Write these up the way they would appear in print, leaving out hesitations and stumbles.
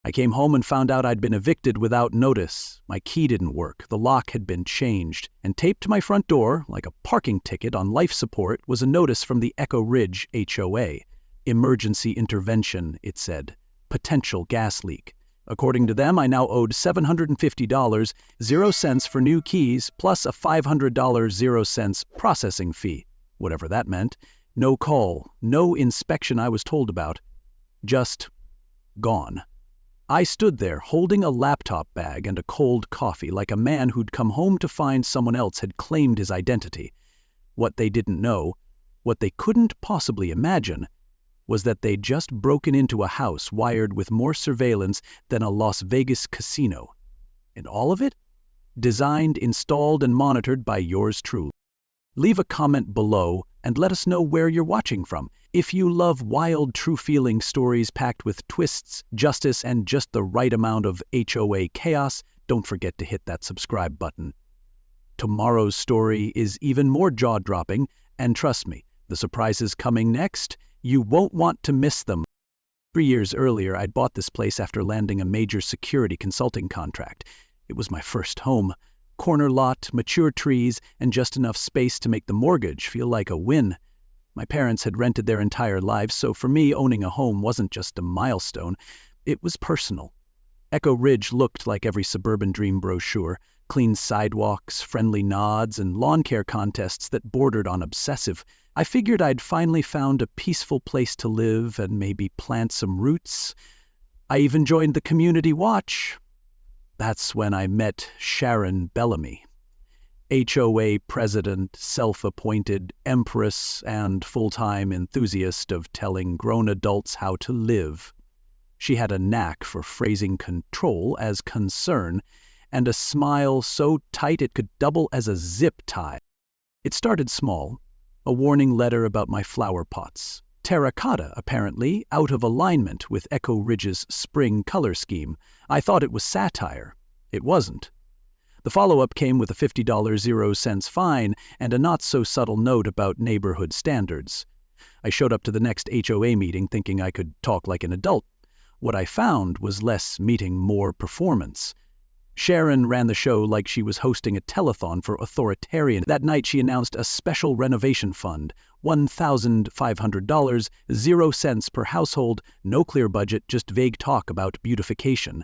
I came home and found out I'd been evicted without notice. My key didn't work, the lock had been changed, and taped to my front door, like a parking ticket on life support, was a notice from the Echo Ridge HOA. Emergency intervention, it said. Potential gas leak. According to them, I now owed $750, 0 cents for new keys, plus a $500 0 cents processing fee, whatever that meant. No call, no inspection I was told about. Just gone. I stood there holding a laptop bag and a cold coffee like a man who'd come home to find someone else had claimed his identity. What they didn't know, what they couldn't possibly imagine, was that they'd just broken into a house wired with more surveillance than a Las Vegas casino. And all of it? Designed, installed, and monitored by yours truly. Leave a comment below and let us know where you're watching from. If you love wild, true-feeling stories packed with twists, justice, and just the right amount of HOA chaos, don't forget to hit that subscribe button. Tomorrow's story is even more jaw-dropping, and trust me, the surprises coming next, you won't want to miss them. 3 years earlier, I'd bought this place after landing a major security consulting contract. It was my first home. Corner lot, mature trees, and just enough space to make the mortgage feel like a win. My parents had rented their entire lives, so for me, owning a home wasn't just a milestone. It was personal. Echo Ridge looked like every suburban dream brochure. Clean sidewalks, friendly nods, and lawn care contests that bordered on obsessive. I figured I'd finally found a peaceful place to live and maybe plant some roots. I even joined the community watch. That's when I met Sharon Bellamy, HOA president, self-appointed empress, and full-time enthusiast of telling grown adults how to live. She had a knack for phrasing control as concern, and a smile so tight it could double as a zip tie. It started small, a warning letter about my flower pots. Terracotta, apparently, out of alignment with Echo Ridge's spring color scheme. I thought it was satire. It wasn't. The follow-up came with a $50 0 cents fine and a not-so-subtle note about neighborhood standards. I showed up to the next HOA meeting thinking I could talk like an adult. What I found was less meeting, more performance. Sharon ran the show like she was hosting a telethon for authoritarian. That night she announced a special renovation fund, $1,500, 0 cents per household, no clear budget, just vague talk about beautification.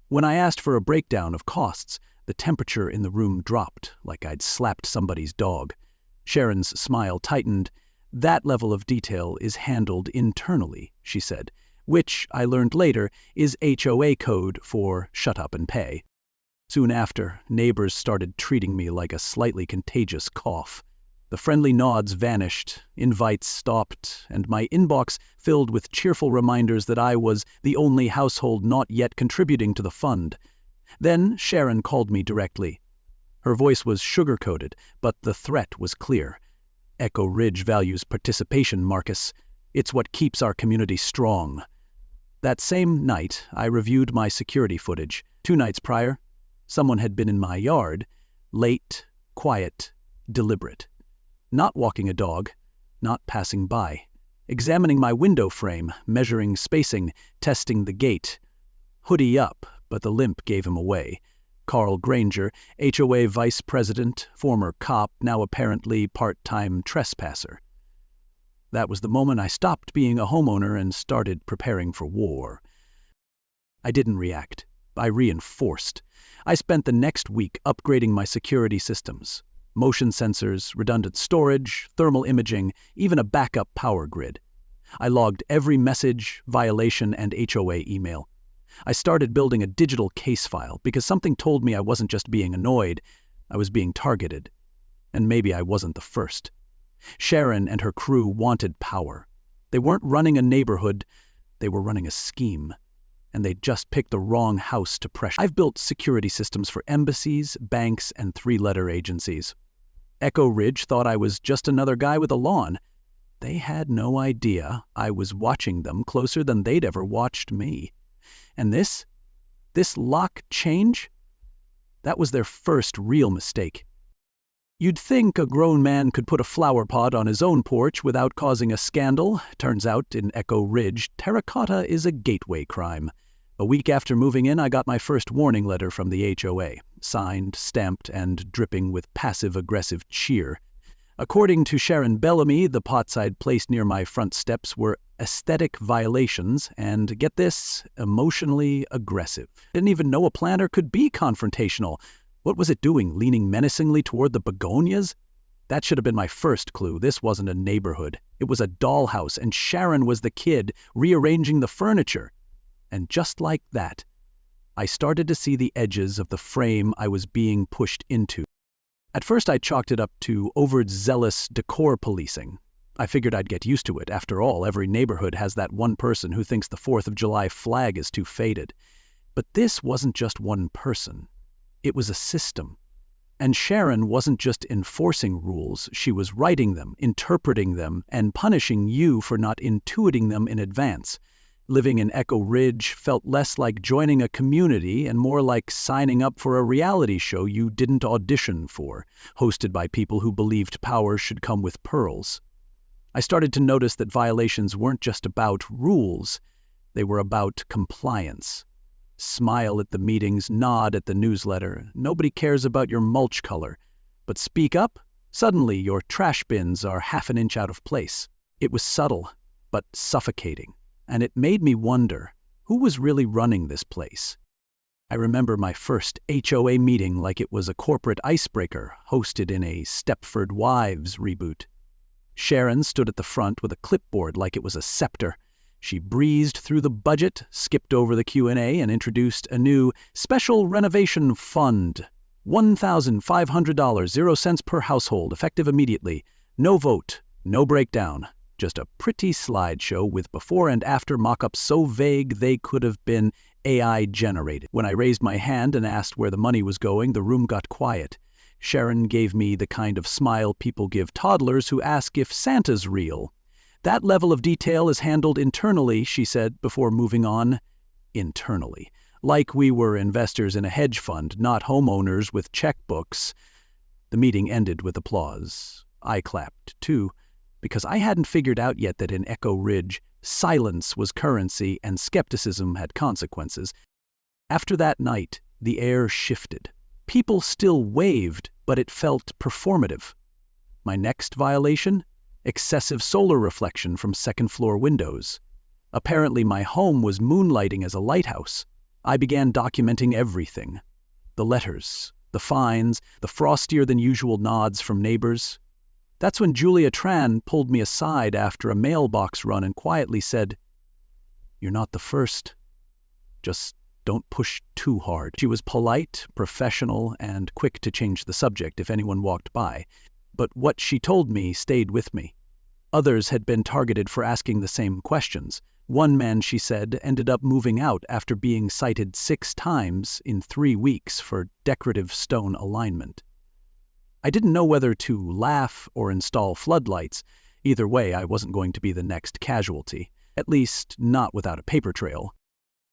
When I asked for a breakdown of costs, the temperature in the room dropped, like I'd slapped somebody's dog. Sharon's smile tightened. That level of detail is handled internally, she said, which, I learned later, is HOA code for shut up and pay. Soon after, neighbors started treating me like a slightly contagious cough. The friendly nods vanished, invites stopped, and my inbox filled with cheerful reminders that I was the only household not yet contributing to the fund. Then Sharon called me directly. Her voice was sugar-coated, but the threat was clear. Echo Ridge values participation, Marcus. It's what keeps our community strong. That same night, I reviewed my security footage. 2 nights prior, someone had been in my yard, late, quiet, deliberate. Not walking a dog, not passing by. Examining my window frame, measuring spacing, testing the gate. Hoodie up, but the limp gave him away. Carl Granger, HOA vice president, former cop, now apparently part-time trespasser. That was the moment I stopped being a homeowner and started preparing for war. I didn't react. I reinforced. I spent the next week upgrading my security systems. Motion sensors, redundant storage, thermal imaging, even a backup power grid. I logged every message, violation, and HOA email. I started building a digital case file because something told me I wasn't just being annoyed, I was being targeted. And maybe I wasn't the first. Sharon and her crew wanted power. They weren't running a neighborhood, they were running a scheme. And they'd just picked the wrong house to pressure. I've built security systems for embassies, banks, and 3-letter agencies. Echo Ridge thought I was just another guy with a lawn. They had no idea I was watching them closer than they'd ever watched me. And this lock change? That was their first real mistake. You'd think a grown man could put a flower pot on his own porch without causing a scandal. Turns out, in Echo Ridge, terracotta is a gateway crime. A week after moving in, I got my first warning letter from the HOA, signed, stamped, and dripping with passive-aggressive cheer. According to Sharon Bellamy, the pots I'd placed near my front steps were aesthetic violations and, get this, emotionally aggressive. Didn't even know a planter could be confrontational. What was it doing, leaning menacingly toward the begonias? That should have been my first clue. This wasn't a neighborhood. It was a dollhouse, and Sharon was the kid rearranging the furniture. And just like that, I started to see the edges of the frame I was being pushed into. At first, I chalked it up to overzealous decor policing. I figured I'd get used to it. After all, every neighborhood has that one person who thinks the 4th of July flag is too faded. But this wasn't just one person. It was a system. And Sharon wasn't just enforcing rules, she was writing them, interpreting them, and punishing you for not intuiting them in advance. Living in Echo Ridge felt less like joining a community and more like signing up for a reality show you didn't audition for, hosted by people who believed power should come with pearls. I started to notice that violations weren't just about rules, they were about compliance. Smile at the meetings, nod at the newsletter. Nobody cares about your mulch color. But speak up? Suddenly your trash bins are half an inch out of place. It was subtle, but suffocating. And it made me wonder, who was really running this place? I remember my first HOA meeting like it was a corporate icebreaker hosted in a Stepford Wives reboot. Sharon stood at the front with a clipboard like it was a scepter. She breezed through the budget, skipped over the Q&A, and introduced a new special renovation fund. $1,500, 0 cents per household, effective immediately. No vote, no breakdown. Just a pretty slideshow with before and after mock-ups so vague they could have been AI generated. When I raised my hand and asked where the money was going, the room got quiet. Sharon gave me the kind of smile people give toddlers who ask if Santa's real. That level of detail is handled internally, she said, before moving on. Internally. Like we were investors in a hedge fund, not homeowners with checkbooks. The meeting ended with applause. I clapped, too, because I hadn't figured out yet that in Echo Ridge, silence was currency and skepticism had consequences. After that night, the air shifted. People still waved, but it felt performative. My next violation? Excessive solar reflection from second-floor windows. Apparently my home was moonlighting as a lighthouse. I began documenting everything. The letters, the fines, the frostier-than-usual nods from neighbors. That's when Julia Tran pulled me aside after a mailbox run and quietly said, "You're not the first. Just don't push too hard." She was polite, professional, and quick to change the subject if anyone walked by. But what she told me stayed with me. Others had been targeted for asking the same questions. One man, she said, ended up moving out after being cited 6 times in 3 weeks for decorative stone alignment. I didn't know whether to laugh or install floodlights. Either way, I wasn't going to be the next casualty, at least not without a paper trail.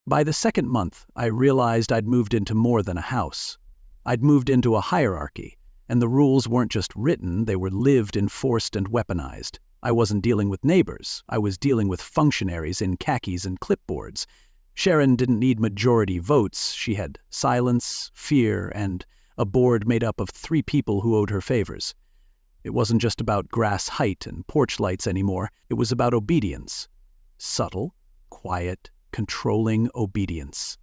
By the 2nd month, I realized I'd moved into more than a house. I'd moved into a hierarchy, and the rules weren't just written, they were lived, enforced, and weaponized. I wasn't dealing with neighbors, I was dealing with functionaries in khakis and clipboards. Sharon didn't need majority votes, she had silence, fear, and a board made up of 3 people who owed her favors. It wasn't just about grass height and porch lights anymore, it was about obedience. Subtle, quiet, controlling obedience.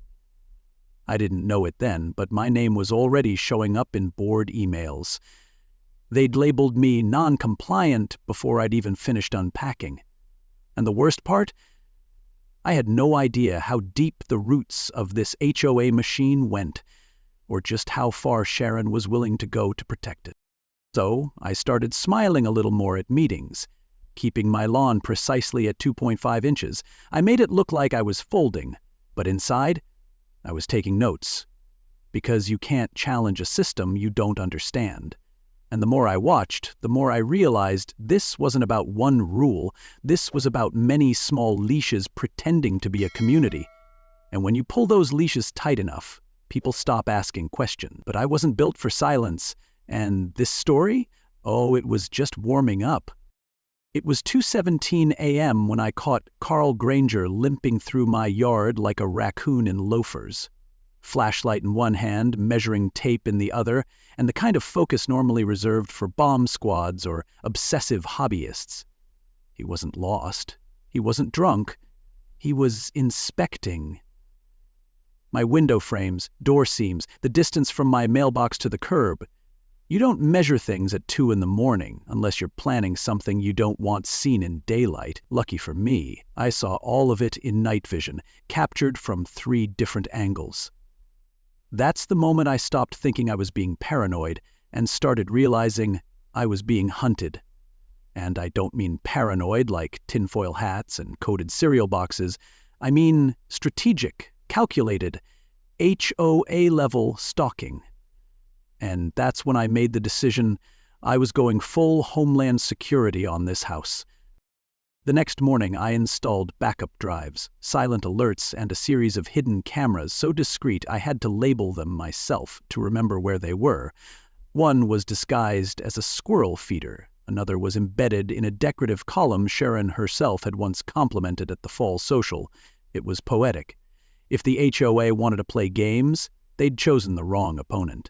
I didn't know it then, but my name was already showing up in board emails. They'd labeled me non-compliant before I'd even finished unpacking. And the worst part? I had no idea how deep the roots of this HOA machine went, or just how far Sharon was willing to go to protect it. So I started smiling a little more at meetings. Keeping my lawn precisely at 2.5 inches, I made it look like I was folding, but inside, I was taking notes. Because you can't challenge a system you don't understand. And the more I watched, the more I realized this wasn't about one rule, this was about many small leashes pretending to be a community. And when you pull those leashes tight enough, people stop asking questions. But I wasn't built for silence, and this story? Oh, it was just warming up. It was 2:17 a.m. when I caught Carl Granger limping through my yard like a raccoon in loafers. Flashlight in one hand, measuring tape in the other, and the kind of focus normally reserved for bomb squads or obsessive hobbyists. He wasn't lost. He wasn't drunk. He was inspecting. My window frames, door seams, the distance from my mailbox to the curb. You don't measure things at 2 a.m. unless you're planning something you don't want seen in daylight. Lucky for me, I saw all of it in night vision, captured from 3 different angles. That's the moment I stopped thinking I was being paranoid and started realizing I was being hunted. And I don't mean paranoid like tinfoil hats and coded cereal boxes. I mean strategic, calculated, HOA-level stalking. And that's when I made the decision I was going full Homeland Security on this house. The next morning, I installed backup drives, silent alerts, and a series of hidden cameras so discreet I had to label them myself to remember where they were. One was disguised as a squirrel feeder. Another was embedded in a decorative column Sharon herself had once complimented at the fall social. It was poetic. If the HOA wanted to play games, they'd chosen the wrong opponent.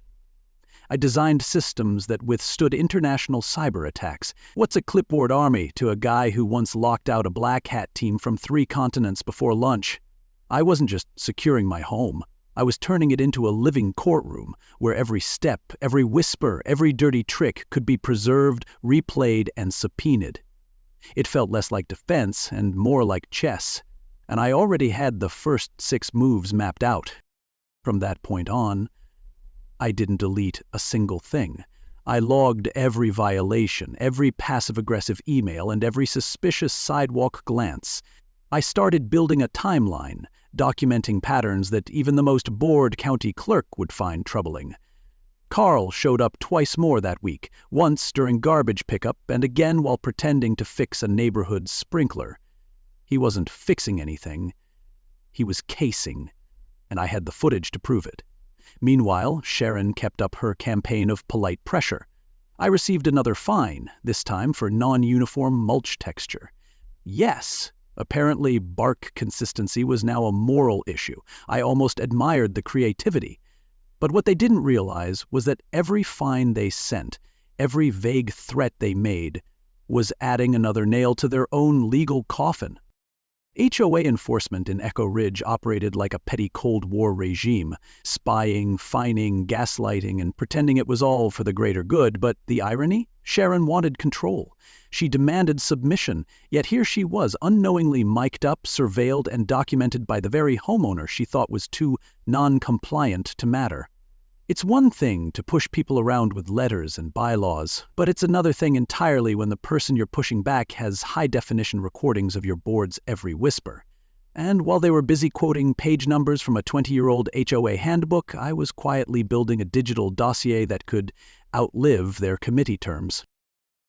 I designed systems that withstood international cyber attacks. What's a clipboard army to a guy who once locked out a black hat team from 3 continents before lunch? I wasn't just securing my home. I was turning it into a living courtroom where every step, every whisper, every dirty trick could be preserved, replayed, and subpoenaed. It felt less like defense and more like chess, and I already had the first 6 moves mapped out. From that point on, I didn't delete a single thing. I logged every violation, every passive-aggressive email, and every suspicious sidewalk glance. I started building a timeline, documenting patterns that even the most bored county clerk would find troubling. Carl showed up twice more that week, once during garbage pickup and again while pretending to fix a neighborhood sprinkler. He wasn't fixing anything. He was casing, and I had the footage to prove it. Meanwhile, Sharon kept up her campaign of polite pressure. I received another fine, this time for non-uniform mulch texture. Yes, apparently bark consistency was now a moral issue. I almost admired the creativity. But what they didn't realize was that every fine they sent, every vague threat they made, was adding another nail to their own legal coffin. HOA enforcement in Echo Ridge operated like a petty Cold War regime, spying, fining, gaslighting, and pretending it was all for the greater good. But the irony? Sharon wanted control. She demanded submission, yet here she was, unknowingly mic'd up, surveilled, and documented by the very homeowner she thought was too non-compliant to matter. It's one thing to push people around with letters and bylaws, but it's another thing entirely when the person you're pushing back has high-definition recordings of your board's every whisper. And while they were busy quoting page numbers from a 20-year-old HOA handbook, I was quietly building a digital dossier that could outlive their committee terms.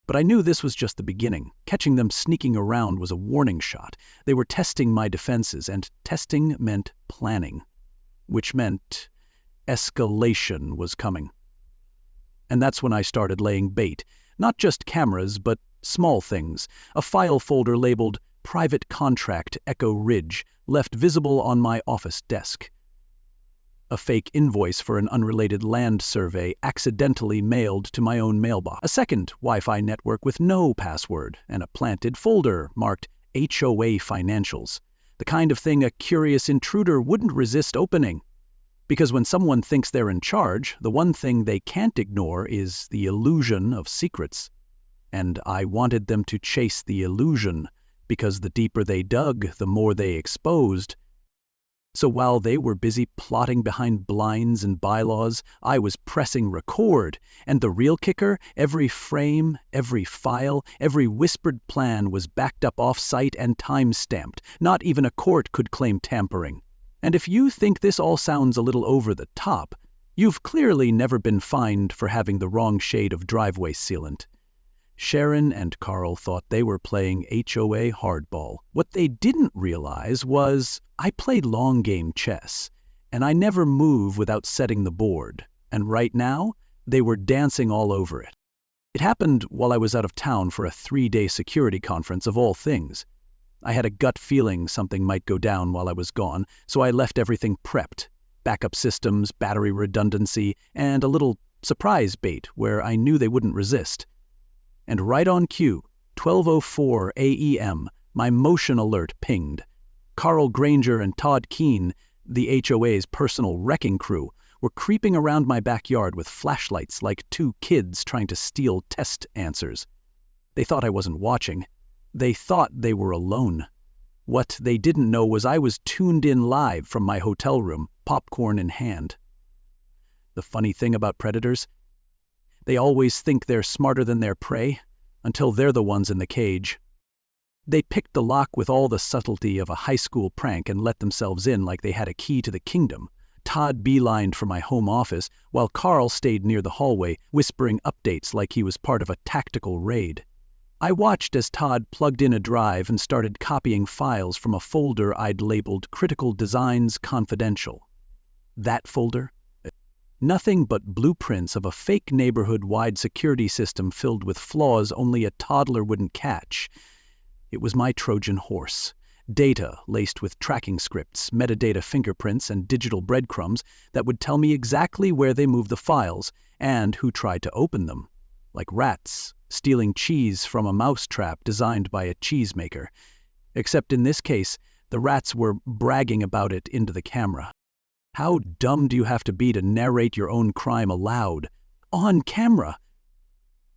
But I knew this was just the beginning. Catching them sneaking around was a warning shot. They were testing my defenses, and testing meant planning, which meant escalation was coming. And that's when I started laying bait. Not just cameras, but small things. A file folder labeled Private Contract Echo Ridge left visible on my office desk. A fake invoice for an unrelated land survey accidentally mailed to my own mailbox. A second Wi-Fi network with no password, and a planted folder marked HOA Financials. The kind of thing a curious intruder wouldn't resist opening. Because when someone thinks they're in charge, the one thing they can't ignore is the illusion of secrets. And I wanted them to chase the illusion, because the deeper they dug, the more they exposed. So while they were busy plotting behind blinds and bylaws, I was pressing record. And the real kicker, every frame, every file, every whispered plan was backed up off-site and time-stamped. Not even a court could claim tampering. And if you think this all sounds a little over the top, you've clearly never been fined for having the wrong shade of driveway sealant. Sharon and Carl thought they were playing HOA hardball. What they didn't realize was I played long game chess, and I never move without setting the board. And right now, they were dancing all over it. It happened while I was out of town for a 3-day security conference of all things. I had a gut feeling something might go down while I was gone, so I left everything prepped. Backup systems, battery redundancy, and a little surprise bait where I knew they wouldn't resist. And right on cue, 12:04 a.m., my motion alert pinged. Carl Granger and Todd Keene, the HOA's personal wrecking crew, were creeping around my backyard with flashlights like two kids trying to steal test answers. They thought I wasn't watching. They thought they were alone. What they didn't know was I was tuned in live from my hotel room, popcorn in hand. The funny thing about predators? They always think they're smarter than their prey, until they're the ones in the cage. They picked the lock with all the subtlety of a high school prank and let themselves in like they had a key to the kingdom. Todd beelined for my home office, while Carl stayed near the hallway, whispering updates like he was part of a tactical raid. I watched as Todd plugged in a drive and started copying files from a folder I'd labeled Critical Designs Confidential. That folder? Nothing but blueprints of a fake neighborhood-wide security system filled with flaws only a toddler wouldn't catch. It was my Trojan horse. Data laced with tracking scripts, metadata fingerprints, and digital breadcrumbs that would tell me exactly where they moved the files and who tried to open them. Like rats stealing cheese from a mousetrap designed by a cheesemaker. Except in this case, the rats were bragging about it into the camera. How dumb do you have to be to narrate your own crime aloud? On camera!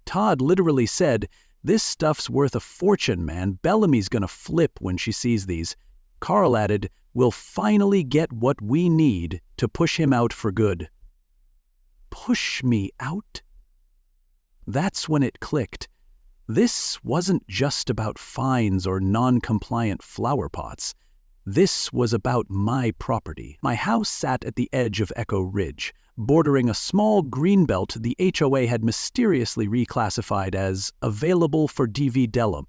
Todd literally said, "This stuff's worth a fortune, man. Bellamy's gonna flip when she sees these." Carl added, "We'll finally get what we need to push him out for good." Push me out? That's when it clicked. This wasn't just about fines or non-compliant flower pots. This was about my property. My house sat at the edge of Echo Ridge, bordering a small greenbelt the HOA had mysteriously reclassified as available for DV Dellum.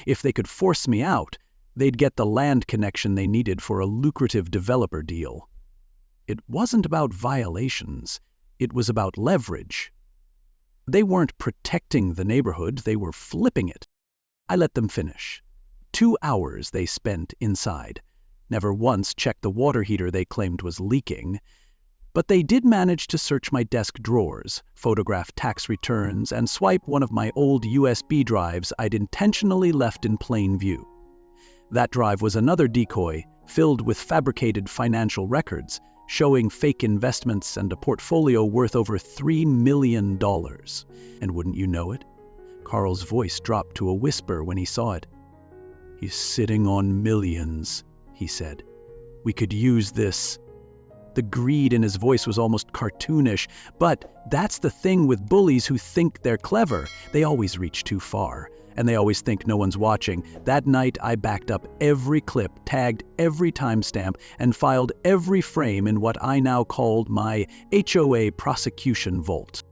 If they could force me out, they'd get the land connection they needed for a lucrative developer deal. It wasn't about violations. It was about leverage. They weren't protecting the neighborhood, they were flipping it. I let them finish. 2 hours they spent inside. Never once checked the water heater they claimed was leaking. But they did manage to search my desk drawers, photograph tax returns, and swipe one of my old USB drives I'd intentionally left in plain view. That drive was another decoy, filled with fabricated financial records, showing fake investments and a portfolio worth over $3 million. And wouldn't you know it? Carl's voice dropped to a whisper when he saw it. "He's sitting on millions," he said. "We could use this." The greed in his voice was almost cartoonish, but that's the thing with bullies who think they're clever. They always reach too far, and they always think no one's watching. That night, I backed up every clip, tagged every timestamp, and filed every frame in what I now called my HOA prosecution vault.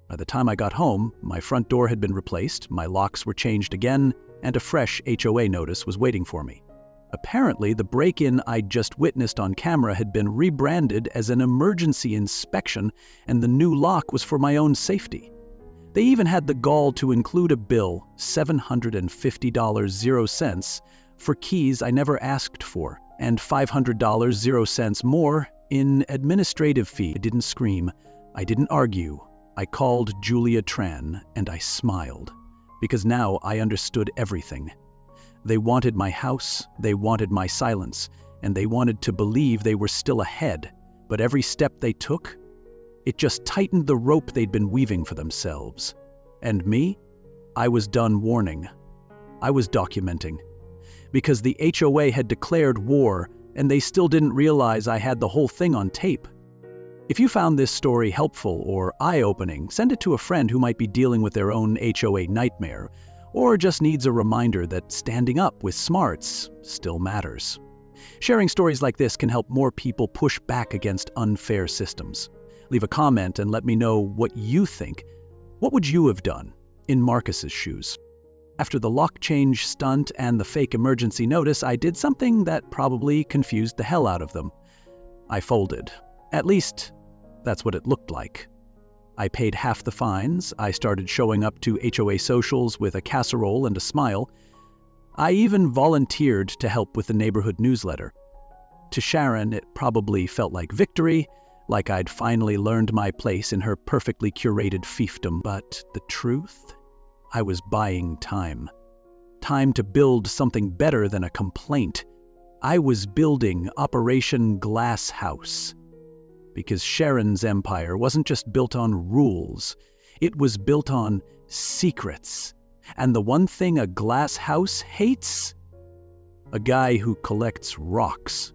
By the time I got home, my front door had been replaced, my locks were changed again, and a fresh HOA notice was waiting for me. Apparently, the break-in I'd just witnessed on camera had been rebranded as an emergency inspection, and the new lock was for my own safety. They even had the gall to include a bill, $750.00, for keys I never asked for, and $500.00 more in administrative fee. I didn't scream. I didn't argue. I called Julia Tran, and I smiled, because now I understood everything. They wanted my house, they wanted my silence, and they wanted to believe they were still ahead, but every step they took, it just tightened the rope they'd been weaving for themselves. And me? I was done warning. I was documenting. Because the HOA had declared war, and they still didn't realize I had the whole thing on tape. If you found this story helpful or eye-opening, send it to a friend who might be dealing with their own HOA nightmare, or just needs a reminder that standing up with smarts still matters. Sharing stories like this can help more people push back against unfair systems. Leave a comment and let me know what you think. What would you have done in Marcus's shoes? After the lock change stunt and the fake emergency notice, I did something that probably confused the hell out of them. I folded. At least, that's what it looked like. I paid half the fines. I started showing up to HOA socials with a casserole and a smile. I even volunteered to help with the neighborhood newsletter. To Sharon, it probably felt like victory, like I'd finally learned my place in her perfectly curated fiefdom. But the truth? I was buying time. Time to build something better than a complaint. I was building Operation Glass House. Because Sharon's empire wasn't just built on rules, it was built on secrets. And the one thing a glass house hates? A guy who collects rocks.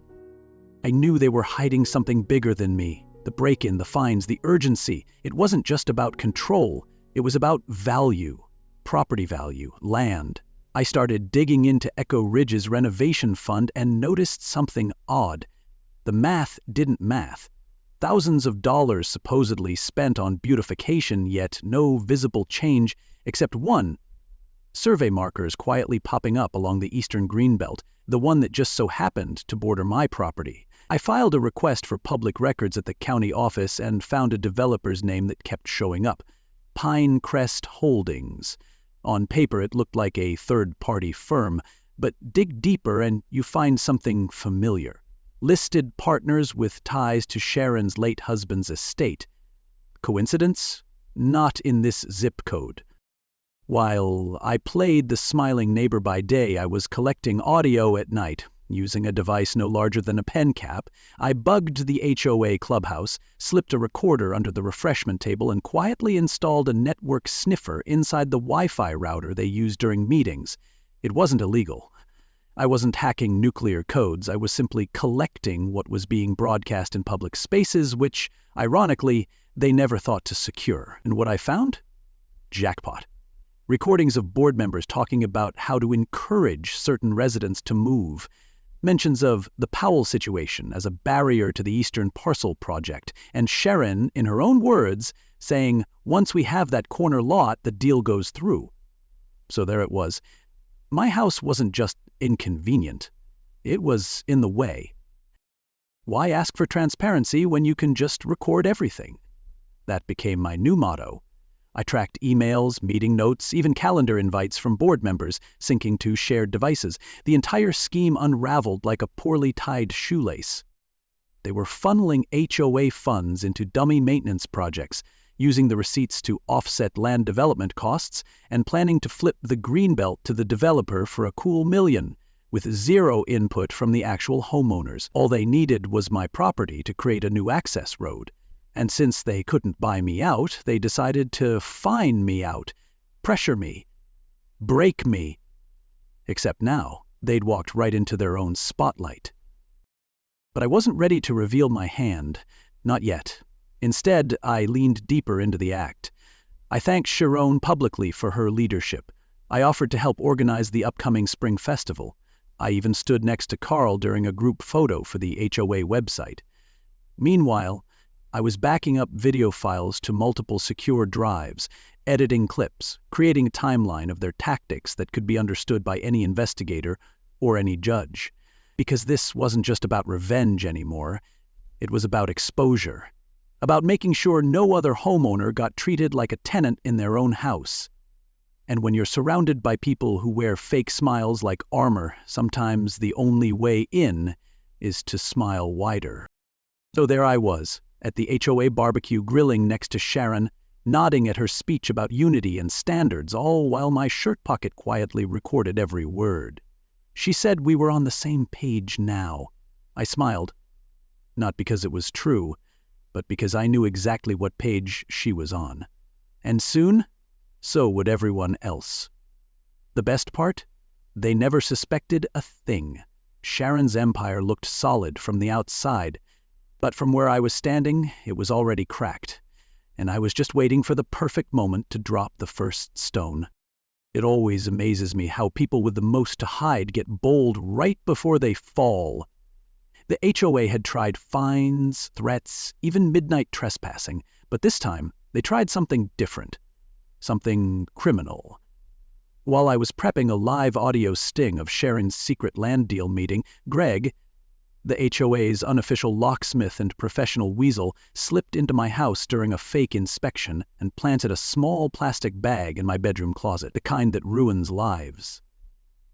I knew they were hiding something bigger than me. The break-in, the fines, the urgency. It wasn't just about control. It was about value, property value, land. I started digging into Echo Ridge's renovation fund and noticed something odd. The math didn't math. Thousands of dollars supposedly spent on beautification, yet no visible change except one. Survey markers quietly popping up along the eastern greenbelt, the one that just so happened to border my property. I filed a request for public records at the county office and found a developer's name that kept showing up. Pinecrest Holdings. On paper, it looked like a third-party firm, but dig deeper and you find something familiar. Listed partners with ties to Sharon's late husband's estate. Coincidence? Not in this zip code. While I played the smiling neighbor by day, I was collecting audio at night. Using a device no larger than a pen cap, I bugged the HOA clubhouse, slipped a recorder under the refreshment table, and quietly installed a network sniffer inside the Wi-Fi router they used during meetings. It wasn't illegal. I wasn't hacking nuclear codes. I was simply collecting what was being broadcast in public spaces, which, ironically, they never thought to secure. And what I found? Jackpot. Recordings of board members talking about how to encourage certain residents to move. Mentions of the Powell situation as a barrier to the Eastern Parcel Project, and Sharon, in her own words, saying, once we have that corner lot, the deal goes through. So there it was. My house wasn't just inconvenient. It was in the way. Why ask for transparency when you can just record everything? That became my new motto. I tracked emails, meeting notes, even calendar invites from board members, syncing to shared devices. The entire scheme unraveled like a poorly tied shoelace. They were funneling HOA funds into dummy maintenance projects, using the receipts to offset land development costs, and planning to flip the greenbelt to the developer for a cool $1 million, with zero input from the actual homeowners. All they needed was my property to create a new access road. And since they couldn't buy me out, they decided to fine me out, pressure me, break me. Except now, they'd walked right into their own spotlight. But I wasn't ready to reveal my hand, not yet. Instead, I leaned deeper into the act. I thanked Sharon publicly for her leadership. I offered to help organize the upcoming spring festival. I even stood next to Carl during a group photo for the HOA website. Meanwhile, I was backing up video files to multiple secure drives, editing clips, creating a timeline of their tactics that could be understood by any investigator or any judge. Because this wasn't just about revenge anymore, it was about exposure, about making sure no other homeowner got treated like a tenant in their own house. And when you're surrounded by people who wear fake smiles like armor, sometimes the only way in is to smile wider. So there I was, at the HOA barbecue grilling next to Sharon, nodding at her speech about unity and standards, all while my shirt pocket quietly recorded every word. She said we were on the same page now. I smiled, not because it was true, but because I knew exactly what page she was on. And soon, so would everyone else. The best part? They never suspected a thing. Sharon's empire looked solid from the outside, but from where I was standing, it was already cracked, and I was just waiting for the perfect moment to drop the first stone. It always amazes me how people with the most to hide get bold right before they fall. The HOA had tried fines, threats, even midnight trespassing, but this time they tried something different, something criminal. While I was prepping a live audio sting of Sharon's secret land deal meeting, Greg, The HOA's unofficial locksmith and professional weasel slipped into my house during a fake inspection and planted a small plastic bag in my bedroom closet, the kind that ruins lives.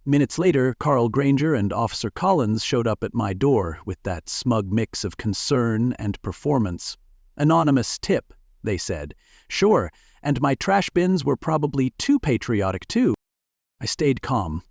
Minutes later, Carl Granger and Officer Collins showed up at my door with that smug mix of concern and performance. "Anonymous tip," they said. "Sure, and my trash bins were probably too patriotic too." I stayed calm.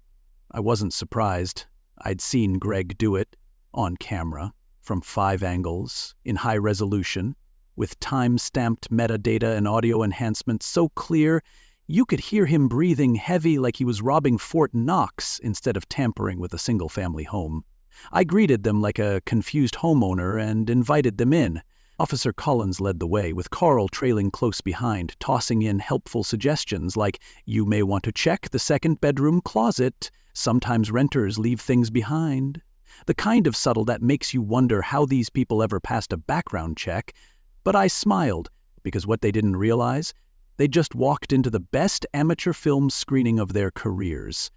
I wasn't surprised. I'd seen Greg do it, on camera, from 5 angles, in high resolution, with time-stamped metadata and audio enhancement so clear you could hear him breathing heavy like he was robbing Fort Knox instead of tampering with a single-family home. I greeted them like a confused homeowner and invited them in. Officer Collins led the way, with Carl trailing close behind, tossing in helpful suggestions like, "You may want to check the second bedroom closet. Sometimes renters leave things behind." The kind of subtle that makes you wonder how these people ever passed a background check. But I smiled, because what they didn't realize, they just walked into the best amateur film screening of their careers.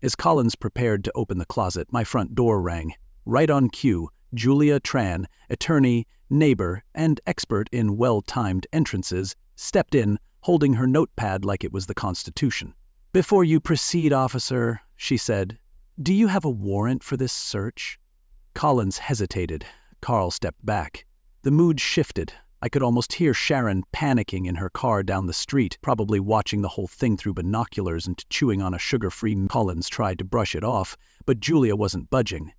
As Collins prepared to open the closet, my front door rang. Right on cue, Julia Tran, attorney, neighbor, and expert in well-timed entrances, stepped in, holding her notepad like it was the Constitution. "Before you proceed, officer," she said, "do you have a warrant for this search?" Collins hesitated. Carl stepped back. The mood shifted. I could almost hear Sharon panicking in her car down the street, probably watching the whole thing through binoculars and chewing on a sugar-free. Collins tried to brush it off, but Julia wasn't budging.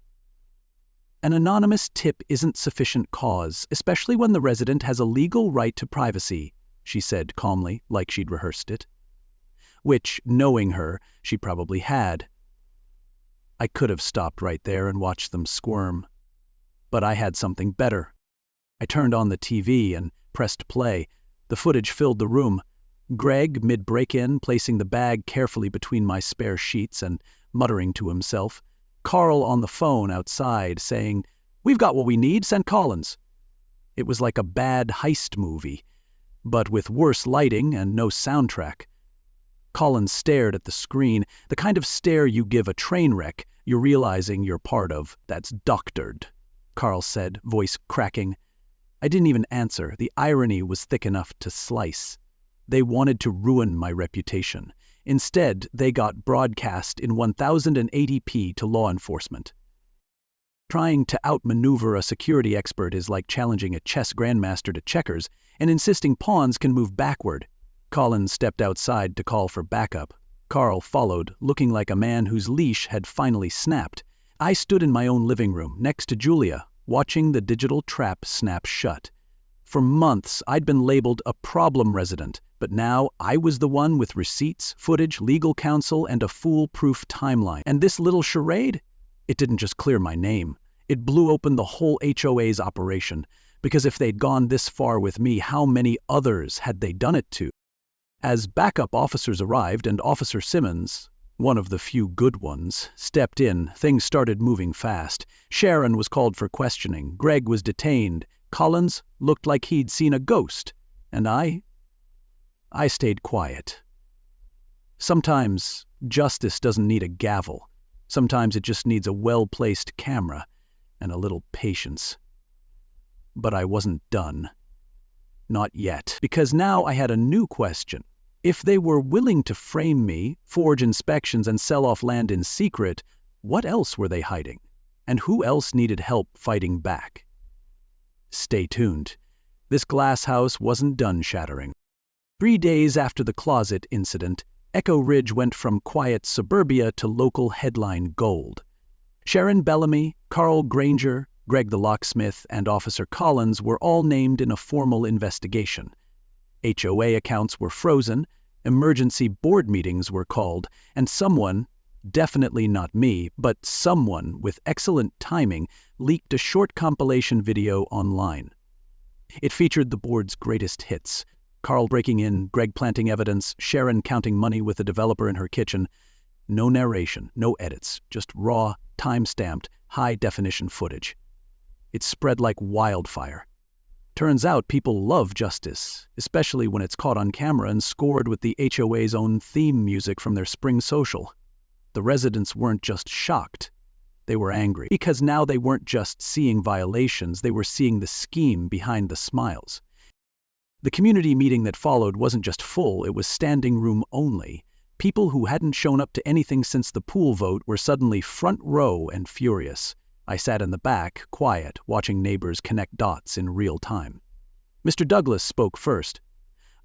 "An anonymous tip isn't sufficient cause, especially when the resident has a legal right to privacy," she said calmly, like she'd rehearsed it. Which, knowing her, she probably had. I could have stopped right there and watched them squirm. But I had something better. I turned on the TV and pressed play. The footage filled the room. Greg, mid-break-in, placing the bag carefully between my spare sheets and muttering to himself. Carl on the phone outside saying, "We've got what we need, send Collins." It was like a bad heist movie, but with worse lighting and no soundtrack. Collins stared at the screen, the kind of stare you give a train wreck you're realizing you're part of. "That's doctored," Carl said, voice cracking. I didn't even answer. The irony was thick enough to slice. They wanted to ruin my reputation. Instead, they got broadcast in 1080p to law enforcement. Trying to outmaneuver a security expert is like challenging a chess grandmaster to checkers and insisting pawns can move backward. Collins stepped outside to call for backup. Carl followed, looking like a man whose leash had finally snapped. I stood in my own living room, next to Julia, watching the digital trap snap shut. For months, I'd been labeled a problem resident, but now I was the one with receipts, footage, legal counsel, and a foolproof timeline. And this little charade? It didn't just clear my name. It blew open the whole HOA's operation, because if they'd gone this far with me, how many others had they done it to? As backup officers arrived and Officer Simmons, one of the few good ones, stepped in, things started moving fast. Sharon was called for questioning. Greg was detained. Collins looked like he'd seen a ghost. And I stayed quiet. Sometimes justice doesn't need a gavel. Sometimes it just needs a well-placed camera and a little patience. But I wasn't done. Not yet, because now I had a new question. If they were willing to frame me, forge inspections, and sell off land in secret, what else were they hiding? And who else needed help fighting back? Stay tuned. This glass house wasn't done shattering. 3 days after the closet incident, Echo Ridge went from quiet suburbia to local headline gold. Sharon Bellamy, Carl Granger, Greg the locksmith, and Officer Collins were all named in a formal investigation. HOA accounts were frozen, emergency board meetings were called, and someone, definitely not me, but someone with excellent timing, leaked a short compilation video online. It featured the board's greatest hits: Carl breaking in, Greg planting evidence, Sharon counting money with a developer in her kitchen. No narration, no edits, just raw, time-stamped, high-definition footage. It spread like wildfire. Turns out people love justice, especially when it's caught on camera and scored with the HOA's own theme music from their spring social. The residents weren't just shocked. They were angry, because now they weren't just seeing violations, they were seeing the scheme behind the smiles. The community meeting that followed wasn't just full, it was standing room only. People who hadn't shown up to anything since the pool vote were suddenly front row and furious. I sat in the back, quiet, watching neighbors connect dots in real time. Mr. Douglas spoke first.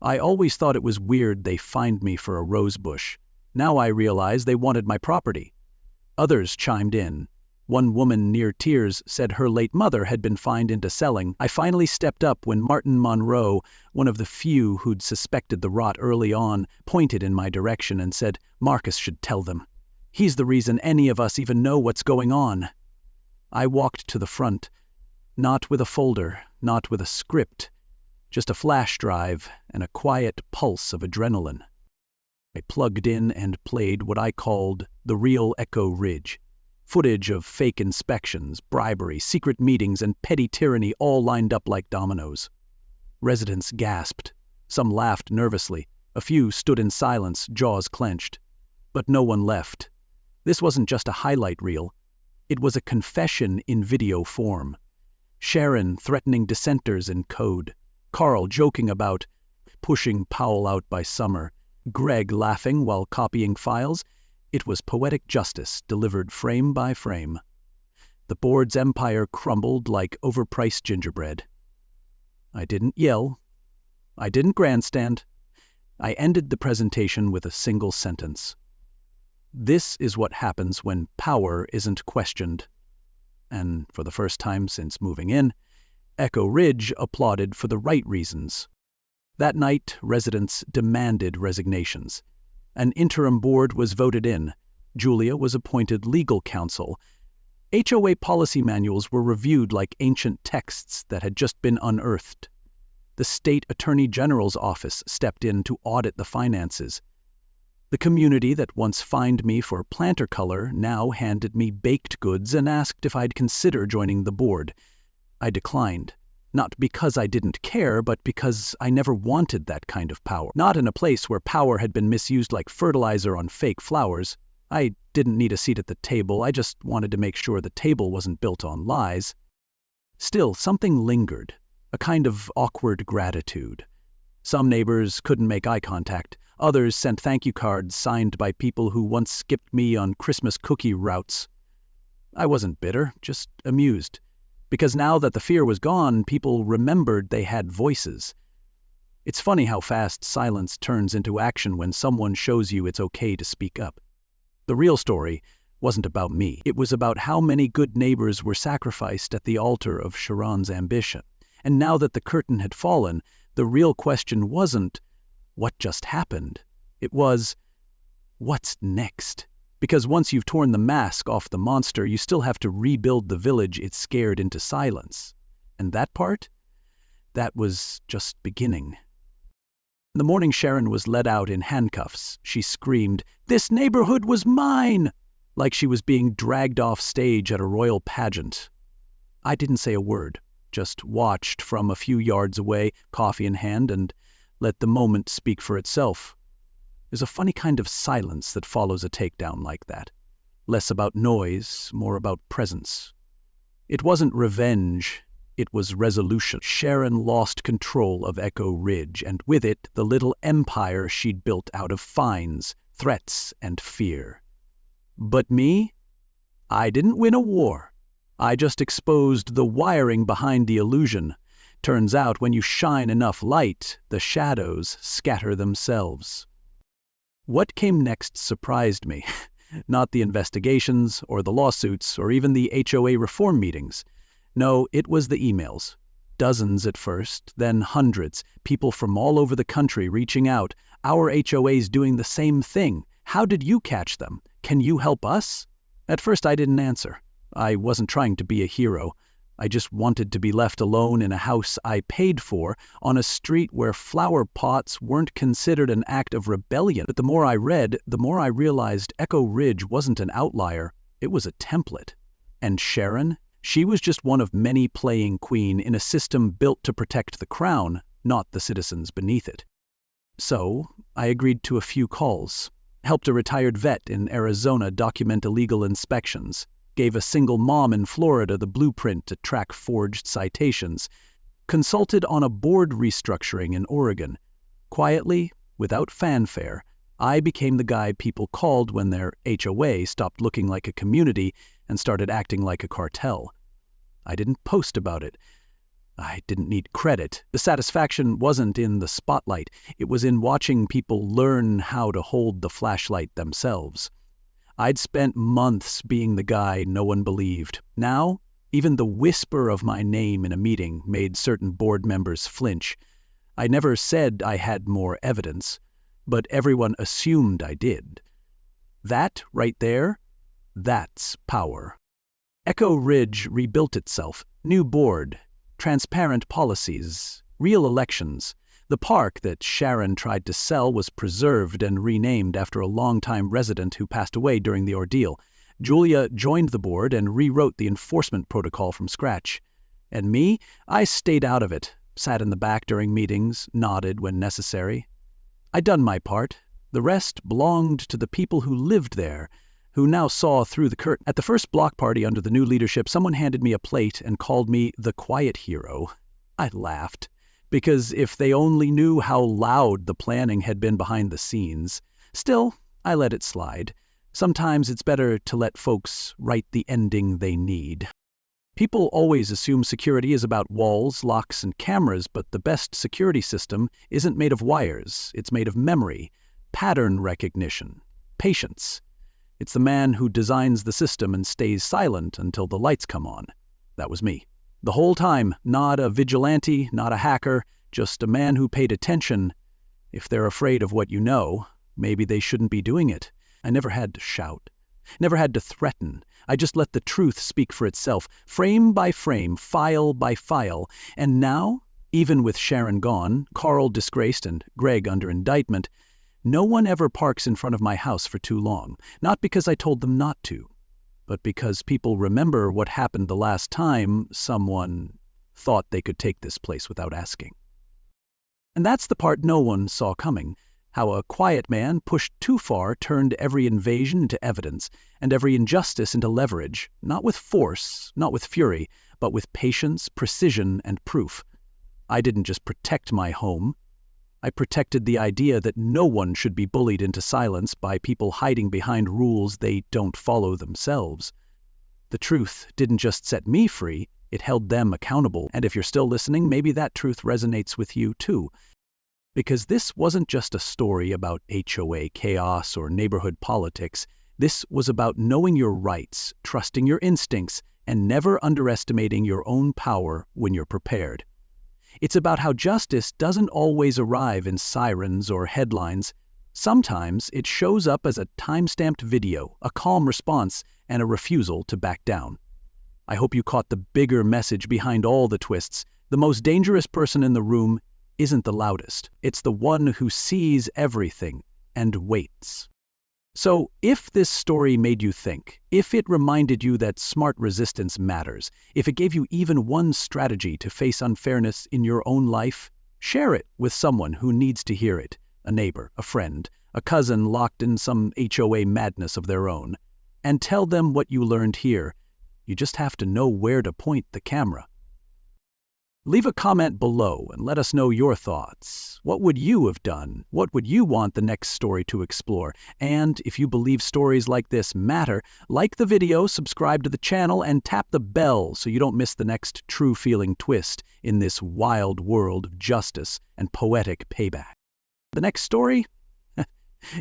"I always thought it was weird they fined me for a rose bush. Now I realize they wanted my property." Others chimed in. One woman near tears said her late mother had been fined into selling. I finally stepped up when Martin Monroe, one of the few who'd suspected the rot early on, pointed in my direction and said, "Marcus should tell them. He's the reason any of us even know what's going on." I walked to the front, not with a folder, not with a script, just a flash drive and a quiet pulse of adrenaline. I plugged in and played what I called the real Echo Ridge. Footage of fake inspections, bribery, secret meetings, and petty tyranny all lined up like dominoes. Residents gasped. Some laughed nervously. A few stood in silence, jaws clenched. But no one left. This wasn't just a highlight reel. It was a confession in video form. Sharon threatening dissenters in code. Carl joking about pushing Powell out by summer. Greg laughing while copying files. It was poetic justice delivered frame by frame. The board's empire crumbled like overpriced gingerbread. I didn't yell. I didn't grandstand. I ended the presentation with a single sentence. This is what happens when power isn't questioned. And for the first time since moving in, Echo Ridge applauded for the right reasons. That night, residents demanded resignations. An interim board was voted in. Julia was appointed legal counsel. HOA policy manuals were reviewed like ancient texts that had just been unearthed. The state attorney general's office stepped in to audit the finances. The community that once fined me for planter color now handed me baked goods and asked if I'd consider joining the board. I declined. Not because I didn't care, but because I never wanted that kind of power. Not in a place where power had been misused like fertilizer on fake flowers. I didn't need a seat at the table, I just wanted to make sure the table wasn't built on lies. Still, something lingered, a kind of awkward gratitude. Some neighbors couldn't make eye contact. Others sent thank you cards signed by people who once skipped me on Christmas cookie routes. I wasn't bitter, just amused. Because now that the fear was gone, people remembered they had voices. It's funny how fast silence turns into action when someone shows you it's okay to speak up. The real story wasn't about me. It was about how many good neighbors were sacrificed at the altar of Sharon's ambition. And now that the curtain had fallen, the real question wasn't, what just happened? It was, what's next? Because once you've torn the mask off the monster, you still have to rebuild the village it scared into silence. And that part? That was just beginning. The morning Sharon was led out in handcuffs, she screamed, "This neighborhood was mine!" like she was being dragged off stage at a royal pageant. I didn't say a word, just watched from a few yards away, coffee in hand, and let the moment speak for itself. There's a funny kind of silence that follows a takedown like that. Less about noise, more about presence. It wasn't revenge, it was resolution. Sharon lost control of Echo Ridge, and with it, the little empire she'd built out of fines, threats, and fear. But me? I didn't win a war. I just exposed the wiring behind the illusion. Turns out, when you shine enough light, the shadows scatter themselves. What came next surprised me. Not the investigations, or the lawsuits, or even the HOA reform meetings. No, it was the emails. Dozens at first, then hundreds, people from all over the country reaching out. Our HOA's doing the same thing. How did you catch them? Can you help us? At first I didn't answer. I wasn't trying to be a hero. I just wanted to be left alone in a house I paid for, on a street where flower pots weren't considered an act of rebellion. But the more I read, the more I realized Echo Ridge wasn't an outlier, it was a template. And Sharon? She was just one of many playing queen in a system built to protect the crown, not the citizens beneath it. So, I agreed to a few calls, helped a retired vet in Arizona document illegal inspections, gave a single mom in Florida the blueprint to track forged citations, consulted on a board restructuring in Oregon. Quietly, without fanfare, I became the guy people called when their HOA stopped looking like a community and started acting like a cartel. I didn't post about it. I didn't need credit. The satisfaction wasn't in the spotlight. It was in watching people learn how to hold the flashlight themselves. I'd spent months being the guy no one believed. Now, even the whisper of my name in a meeting made certain board members flinch. I never said I had more evidence, but everyone assumed I did. That, right there, that's power. Echo Ridge rebuilt itself. New board, transparent policies, real elections. The park that Sharon tried to sell was preserved and renamed after a longtime resident who passed away during the ordeal. Julia joined the board and rewrote the enforcement protocol from scratch. And me, I stayed out of it, sat in the back during meetings, nodded when necessary. I'd done my part. The rest belonged to the people who lived there, who now saw through the curtain. At the first block party under the new leadership, someone handed me a plate and called me the quiet hero. I laughed, because if they only knew how loud the planning had been behind the scenes. Still, I let it slide. Sometimes it's better to let folks write the ending they need. People always assume security is about walls, locks, and cameras, but the best security system isn't made of wires. It's made of memory, pattern recognition, patience. It's the man who designs the system and stays silent until the lights come on. That was me. The whole time, not a vigilante, not a hacker, just a man who paid attention. If they're afraid of what you know, maybe they shouldn't be doing it. I never had to shout, never had to threaten. I just let the truth speak for itself, frame by frame, file by file. And now, even with Sharon gone, Carl disgraced, and Greg under indictment, no one ever parks in front of my house for too long. Not because I told them not to, but because people remember what happened the last time someone thought they could take this place without asking. And that's the part no one saw coming. How a quiet man pushed too far turned every invasion into evidence and every injustice into leverage, not with force, not with fury, but with patience, precision, and proof. I didn't just protect my home. I protected the idea that no one should be bullied into silence by people hiding behind rules they don't follow themselves. The truth didn't just set me free, it held them accountable. And if you're still listening, maybe that truth resonates with you too. Because this wasn't just a story about HOA chaos or neighborhood politics. This was about knowing your rights, trusting your instincts, and never underestimating your own power when you're prepared. It's about how justice doesn't always arrive in sirens or headlines. Sometimes it shows up as a time-stamped video, a calm response, and a refusal to back down. I hope you caught the bigger message behind all the twists. The most dangerous person in the room isn't the loudest. It's the one who sees everything and waits. So, if this story made you think, if it reminded you that smart resistance matters, if it gave you even one strategy to face unfairness in your own life, share it with someone who needs to hear it, a neighbor, a friend, a cousin locked in some HOA madness of their own, and tell them what you learned here. You just have to know where to point the camera. Leave a comment below and let us know your thoughts. What would you have done? What would you want the next story to explore? And if you believe stories like this matter, like the video, subscribe to the channel, and tap the bell so you don't miss the next true-feeling twist in this wild world of justice and poetic payback. The next story?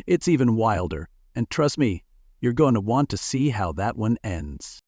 It's even wilder. And trust me, you're going to want to see how that one ends.